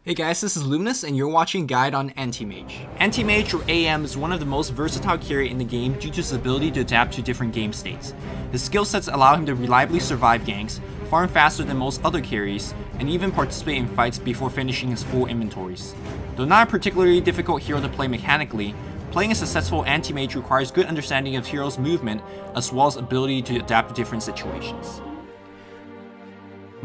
Hey guys, this is Luminous and you're watching Guide on Antimage. Antimage, or AM, is one of the most versatile carry in the game due to his ability to adapt to different game states. His skill sets allow him to reliably survive ganks, farm faster than most other carries, and even participate in fights before finishing his full inventories. Though not a particularly difficult hero to play mechanically, playing a successful Antimage requires good understanding of hero's movement as well as ability to adapt to different situations.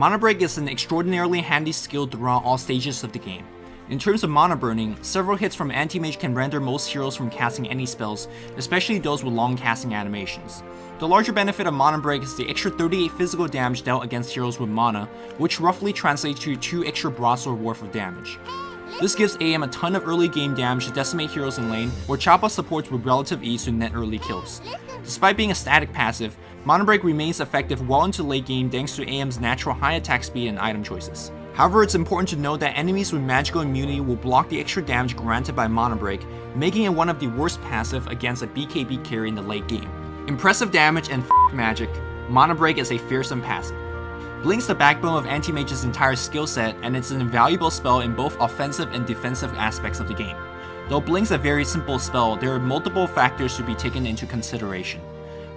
Mana Break is an extraordinarily handy skill throughout all stages of the game. In terms of mana burning, several hits from Antimage can render most heroes from casting any spells, especially those with long casting animations. The larger benefit of Mana Break is the extra 38 physical damage dealt against heroes with mana, which roughly translates to 2 extra broadsword worth of damage. This gives AM a ton of early game damage to decimate heroes in lane, or chop off supports with relative ease to net early kills. Despite being a static passive, Mana Break remains effective well into late game thanks to AM's natural high attack speed and item choices. However, it's important to note that enemies with magical immunity will block the extra damage granted by Mana Break, making it one of the worst passive against a BKB carry in the late game. Impressive damage and magic, Mana Break is a fearsome passive. Blink's the backbone of Antimage's entire skill set, and it's an invaluable spell in both offensive and defensive aspects of the game. Though Blink's a very simple spell, there are multiple factors to be taken into consideration.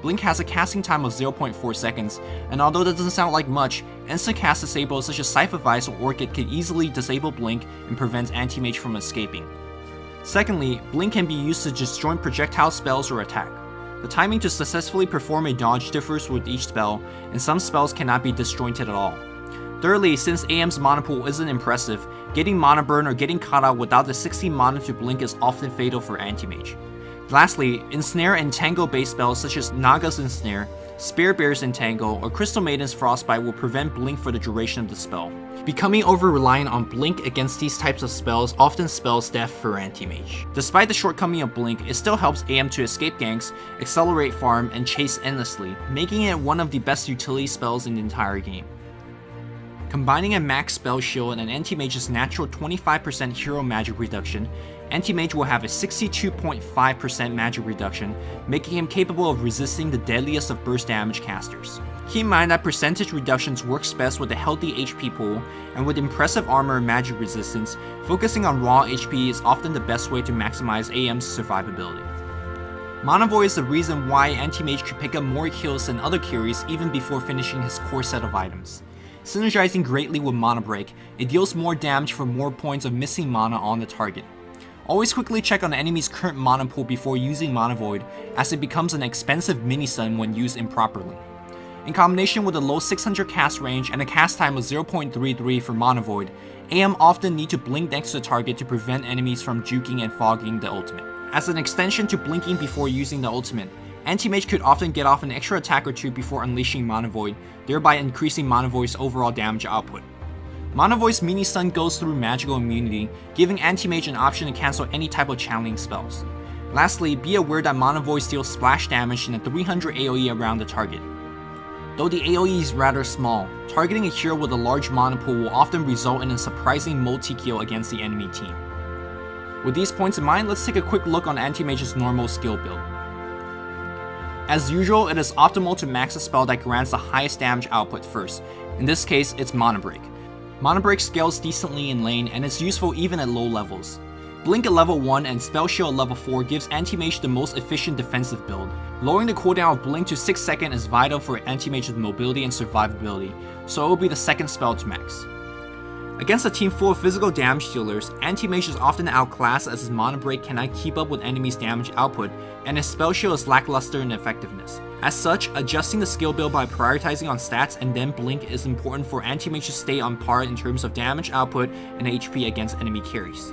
Blink has a casting time of 0.4 seconds, and although that doesn't sound like much, instant cast disables such as Scythe of Vice or Orchid can easily disable Blink and prevent Antimage from escaping. Secondly, Blink can be used to disjoint projectile spells or attack. The timing to successfully perform a dodge differs with each spell, and some spells cannot be disjointed at all. Thirdly, since AM's mana pool isn't impressive, getting mana burn or getting caught out without the 16 mana to Blink is often fatal for Antimage. Lastly, Ensnare and Tangle based spells such as Naga's Ensnare, Spear Bear's Entangle, or Crystal Maiden's Frostbite will prevent Blink for the duration of the spell. Becoming over-reliant on Blink against these types of spells often spells death for Antimage. Despite the shortcoming of Blink, it still helps AM to escape ganks, accelerate farm, and chase endlessly, making it one of the best utility spells in the entire game. Combining a max spell shield and Antimage's natural 25% hero magic reduction, Antimage will have a 62.5% magic reduction, making him capable of resisting the deadliest of burst damage casters. Keep in mind that percentage reductions works best with a healthy HP pool, and with impressive armor and magic resistance, focusing on raw HP is often the best way to maximize AM's survivability. Mana Void is the reason why Antimage could pick up more kills than other carries even before finishing his core set of items. Synergizing greatly with Mana Break, it deals more damage for more points of missing mana on the target. Always quickly check on the enemy's current mana pool before using Mana Void, as it becomes an expensive mini-stun when used improperly. In combination with a low 600 cast range and a cast time of 0.33 for Mana Void, AM often need to blink next to the target to prevent enemies from juking and fogging the ultimate. As an extension to blinking before using the ultimate, Antimage could often get off an extra attack or two before unleashing Mana Void, thereby increasing Mana Void's overall damage output. Mana Void's mini-stun goes through magical immunity, giving Antimage an option to cancel any type of challenging spells. Lastly, be aware that Mana Void deals splash damage in a 300 AoE around the target. Though the AoE is rather small, targeting a hero with a large mana pool will often result in a surprising multi-kill against the enemy team. With these points in mind, let's take a quick look on Antimage's normal skill build. As usual, it is optimal to max a spell that grants the highest damage output first. In this case, it's Mana Break. Mana Break scales decently in lane and is useful even at low levels. Blink at level 1 and Spell Shield at level 4 gives Antimage the most efficient defensive build. Lowering the cooldown of Blink to 6 seconds is vital for Antimage's mobility and survivability, so it will be the second spell to max. Against a team full of physical damage dealers, Antimage is often outclassed as his Mana Break cannot keep up with enemies' damage output, and his Spell Shield is lackluster in effectiveness. As such, adjusting the skill build by prioritizing on stats and then Blink is important for Antimage to stay on par in terms of damage output and HP against enemy carries.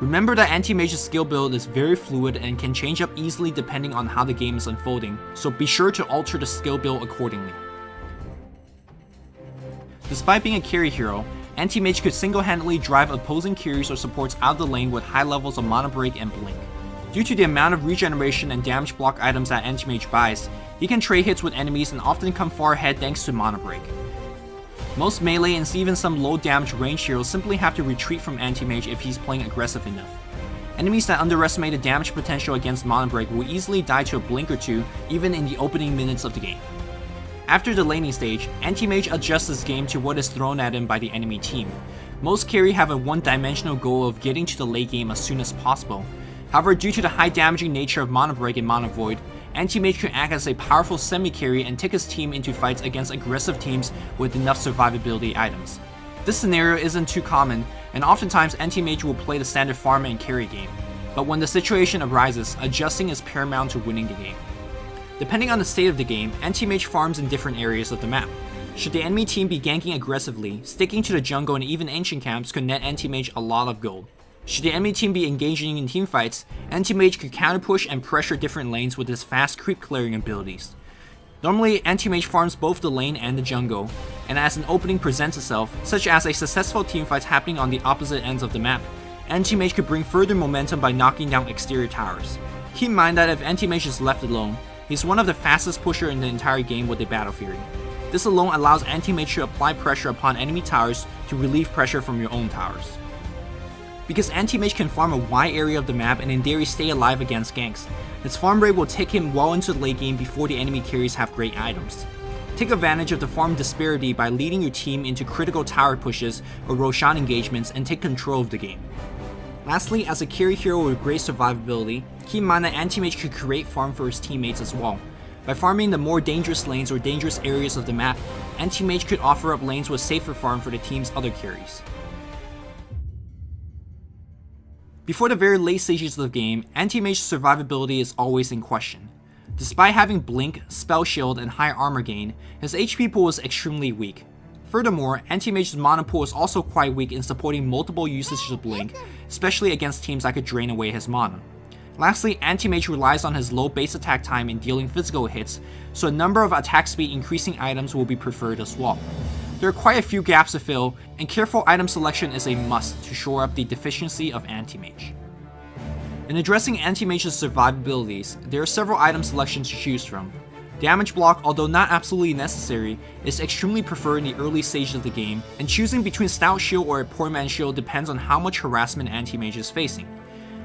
Remember that Antimage's skill build is very fluid and can change up easily depending on how the game is unfolding, so be sure to alter the skill build accordingly. Despite being a carry hero, Antimage could single-handedly drive opposing carries or supports out of the lane with high levels of Mana Break and Blink. Due to the amount of regeneration and damage block items that Antimage buys, he can trade hits with enemies and often come far ahead thanks to Mana Break. Most melee and even some low damage range heroes simply have to retreat from Antimage if he's playing aggressive enough. Enemies that underestimate the damage potential against Mana Break will easily die to a blink or two even in the opening minutes of the game. After the laning stage, Antimage adjusts his game to what is thrown at him by the enemy team. Most carry have a one-dimensional goal of getting to the late game as soon as possible. However, due to the high damaging nature of Mana Break and Mana Void, Antimage can act as a powerful semi-carry and take his team into fights against aggressive teams with enough survivability items. This scenario isn't too common, and oftentimes Antimage will play the standard farm and carry game, but when the situation arises, adjusting is paramount to winning the game. Depending on the state of the game, Antimage farms in different areas of the map. Should the enemy team be ganking aggressively, sticking to the jungle and even ancient camps could net Antimage a lot of gold. Should the enemy team be engaging in teamfights, Antimage could counterpush and pressure different lanes with his fast creep clearing abilities. Normally, Antimage farms both the lane and the jungle, and as an opening presents itself, such as a successful teamfight happening on the opposite ends of the map, Antimage could bring further momentum by knocking down exterior towers. Keep in mind that if Antimage is left alone, he's one of the fastest pusher in the entire game with a Battle Fury. This alone allows Antimage to apply pressure upon enemy towers to relieve pressure from your own towers. Because Antimage can farm a wide area of the map and in theory stay alive against ganks, his farm rate will take him well into the late game before the enemy carries have great items. Take advantage of the farm disparity by leading your team into critical tower pushes or Roshan engagements and take control of the game. Lastly, as a carry hero with great survivability, keep in mind that Antimage could create farm for his teammates as well. By farming the more dangerous lanes or dangerous areas of the map, Antimage could offer up lanes with safer farm for the team's other carries. Before the very late stages of the game, Antimage's survivability is always in question. Despite having Blink, Spell Shield, and high armor gain, his HP pool is extremely weak. Furthermore, Antimage's mana pool is also quite weak in supporting multiple usages of Blink, especially against teams that could drain away his mana. Lastly, Antimage relies on his low base attack time in dealing physical hits, so a number of attack speed increasing items will be preferred as well. There are quite a few gaps to fill, and careful item selection is a must to shore up the deficiency of Antimage. In addressing Antimage's survivabilities, there are several item selections to choose from. Damage block, although not absolutely necessary, is extremely preferred in the early stages of the game, and choosing between Stout Shield or a Poor Man's Shield depends on how much harassment Antimage is facing.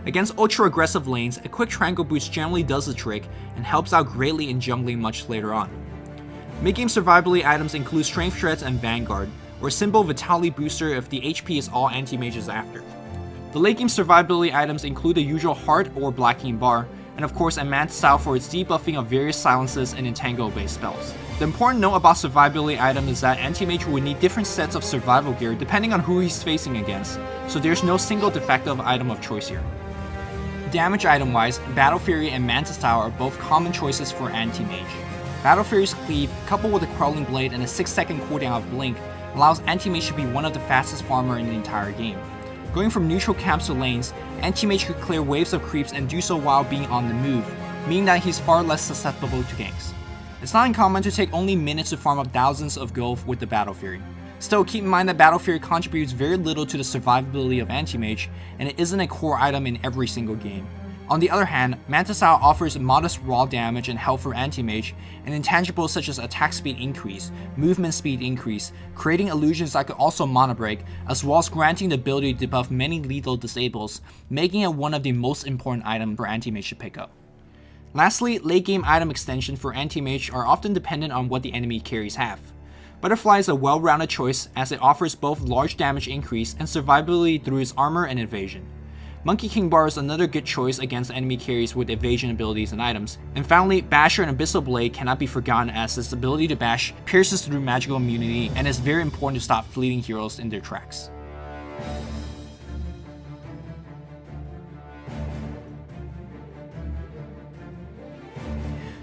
Against ultra-aggressive lanes, a quick triangle boost generally does the trick and helps out greatly in jungling much later on. Mid-game survivability items include Strength Shreds and Vanguard, or Simple Vitality Booster if the HP is all Antimage is after. The late-game survivability items include the usual Heart or Blacking Bar, and of course a Manta Style for its debuffing of various silences and entangle-based spells. The important note about survivability item is that Antimage will need different sets of survival gear depending on who he's facing against, so there's no single defective item of choice here. Damage item-wise, Battle Fury and Manta Style are both common choices for Antimage. Battle Fury's Cleave, coupled with a Crawling Blade and a 6-second cooldown of Blink, allows Antimage to be one of the fastest farmer in the entire game. Going from neutral camps to lanes, Antimage could clear waves of creeps and do so while being on the move, meaning that he's far less susceptible to ganks. It's not uncommon to take only minutes to farm up thousands of gold with the Battle Fury. Still, keep in mind that Battle Fury contributes very little to the survivability of Antimage, and it isn't a core item in every single game. On the other hand, Manta Style offers modest raw damage and health for Antimage, and intangibles such as attack speed increase, movement speed increase, creating illusions that could also mana break, as well as granting the ability to debuff many lethal disables, making it one of the most important items for Antimage to pick up. Lastly, late game item extension for Antimage are often dependent on what the enemy carries have. Butterfly is a well-rounded choice as it offers both large damage increase and survivability through its armor and evasion. Monkey King Bar is another good choice against enemy carries with evasion abilities and items. And finally, Basher and Abyssal Blade cannot be forgotten as its ability to bash pierces through magical immunity and is very important to stop fleeting heroes in their tracks.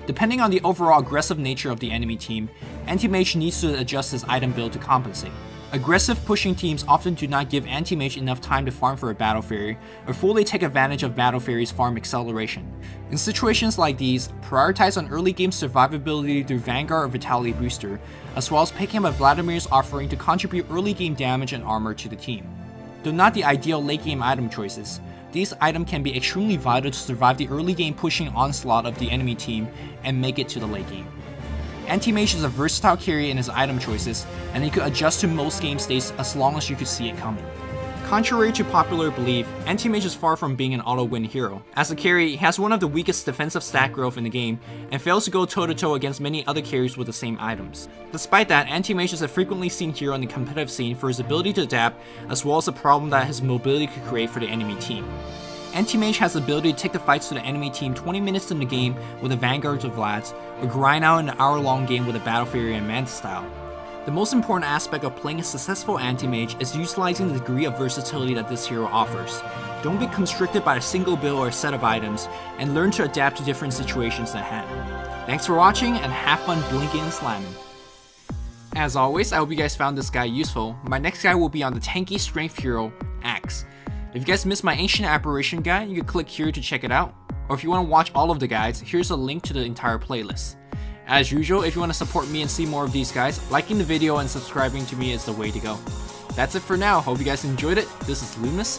Depending on the overall aggressive nature of the enemy team, Antimage needs to adjust his item build to compensate. Aggressive pushing teams often do not give Antimage enough time to farm for a Battle Fury, or fully take advantage of Battle Fury's farm acceleration. In situations like these, prioritize on early game survivability through Vanguard or Vitality Booster, as well as picking up a Vladimir's offering to contribute early game damage and armor to the team. Though not the ideal late game item choices, these items can be extremely vital to survive the early game pushing onslaught of the enemy team and make it to the late game. Antimage is a versatile carry in his item choices, and he could adjust to most game states as long as you could see it coming. Contrary to popular belief, Antimage is far from being an auto-win hero. As a carry, he has one of the weakest defensive stat growth in the game, and fails to go toe-to-toe against many other carries with the same items. Despite that, Antimage is a frequently seen hero in the competitive scene for his ability to adapt, as well as the problem that his mobility could create for the enemy team. Antimage has the ability to take the fights to the enemy team 20 minutes in the game with a Vanguard of Vlads, or grind out an hour-long game with a Battle Fury and Manta style. The most important aspect of playing a successful Antimage is utilizing the degree of versatility that this hero offers. Don't be constricted by a single build or a set of items, and learn to adapt to different situations at hand. Thanks for watching, and have fun blinking and slamming. As always, I hope you guys found this guy useful. My next guy will be on the tanky strength hero, Axe. If you guys missed my Ancient Apparition guide, you can click here to check it out. Or if you want to watch all of the guides, here's a link to the entire playlist. As usual, if you want to support me and see more of these guys, liking the video and subscribing to me is the way to go. That's it for now. Hope you guys enjoyed it. This is Luminous.